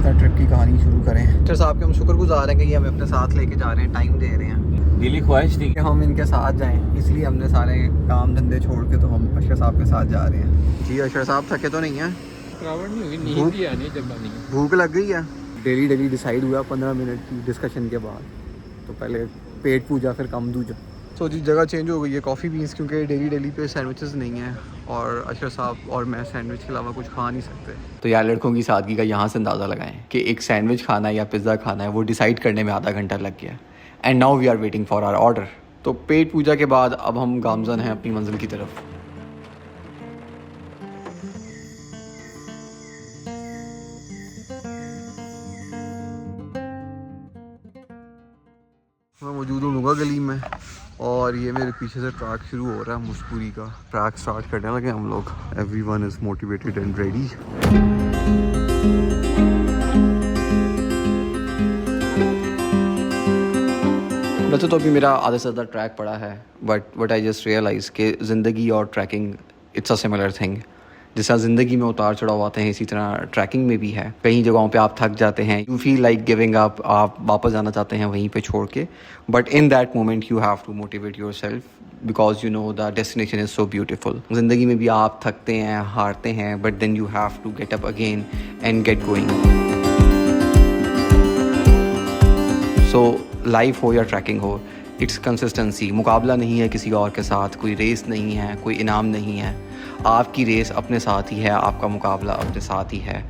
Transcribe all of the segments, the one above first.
अपना ट्रिप की कहानी शुरू करें। डॉक्टर साहब के हम शुक्रगुजार हैं कि ये हमें अपने साथ लेके जा रहे हैं, टाइम दे रहे हैं। दिली ख्वाहिश थी कि हम इनके साथ जाएं, इसलिए हमने सारे काम धंधे छोड़ के तो हम अशर साहब के साथ जा रहे हैं। जी अशर साहब थके तो नहीं हैं? थकावट नहीं हुई, नींद ही आनी जबानी है। भूख लग गई है। डेली डिसाइड हुआ 15 मिनट की डिस्कशन के बाद, तो पहले पेट पूजा फिर कम दूजा। तो जी जगह चेंज हो गई है कॉफ़ी बीन्स, क्योंकि डेली पे सैंडविचेस नहीं हैं और अशर साहब और मैं सैंडविच के अलावा कुछ खा नहीं सकते। तो यार लड़कों की सादगी का यहाँ से अंदाज़ा लगाएं कि एक सैंडविच खाना है या पिज़्ज़ा खाना है, वो डिसाइड करने में आधा घंटा लग गया। And now we are waiting for our order. तो पेट पूजा के बाद अब हम गामजन हैं अपनी मंजिल की तरफ। मैं मौजूद हूँ नुगा गली में और ये मेरे पीछे से ट्रैक शुरू हो रहा है मुशपुरी का। ट्रैक स्टार्ट करने लगे हम लोग। Everyone is motivated and ready. वैसे तो अभी मेरा आधे से ज़्यादा ट्रैक पड़ा है, but what I just realize कि ज़िंदगी और trekking it's a similar thing. जिस तरह ज़िंदगी में उतार चढ़ाव आते हैं, इसी तरह ट्रैकिंग में भी है। कई जगहों पे आप थक जाते हैं, you feel like giving up, आप वापस जाना चाहते हैं वहीं पे छोड़ के, but in that moment you have to motivate yourself because you know the destination is so beautiful. ज़िंदगी में भी आप थकते हैं, हारते हैं, but then you have to get up again and get going. So life हो या ट्रैकिंग हो, इट्स कंसिस्टेंसी। मुकाबला नहीं है किसी और के साथ, कोई रेस नहीं है, कोई इनाम नहीं है। आपकी रेस अपने साथ ही है, आपका मुकाबला अपने साथ ही है।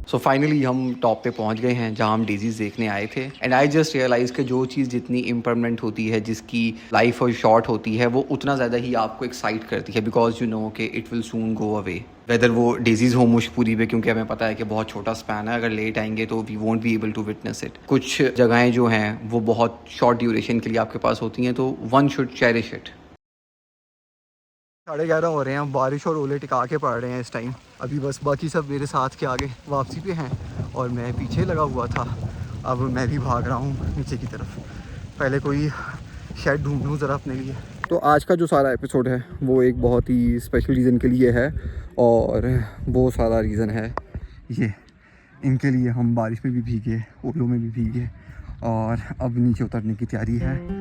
सो फाइनली हम टॉप पे पहुंच गए हैं जहां हम डेजीज़ देखने आए थे। एंड आई जस्ट रियलाइज़ कि जो चीज़ जितनी इम्परमानेंट होती है, जिसकी लाइफ और शॉर्ट होती है, वो उतना ज़्यादा ही आपको एक्साइट करती है बिकॉज यू नो कि it will soon go away. Whether वो डेजीज़ हो मुशपुरी पे, क्योंकि हमें पता है कि बहुत छोटा स्पैन है, अगर लेट आएंगे तो we won't be able to witness it. कुछ जगहें जो हैं वो बहुत शॉर्ट ड्यूरेशन के लिए आपके पास होती हैं, तो वन शुड चेरिश इट। 11:30 हो रहे हैं, बारिश और ओले टिका के पड़ रहे हैं इस टाइम। अभी बस बाकी सब मेरे साथ के आगे वापसी पे हैं और मैं पीछे लगा हुआ था। अब मैं भी भाग रहा हूँ नीचे की तरफ। पहले कोई शेड ढूंढ लूँ ज़रा अपने लिए। तो आज का जो सारा एपिसोड है वो एक बहुत ही स्पेशल रीज़न के लिए है, और वो सारा रीज़न है ये। इनके लिए हम बारिश में भी भीगे, ओलों में भी भीगे, और अब नीचे उतरने की तैयारी है।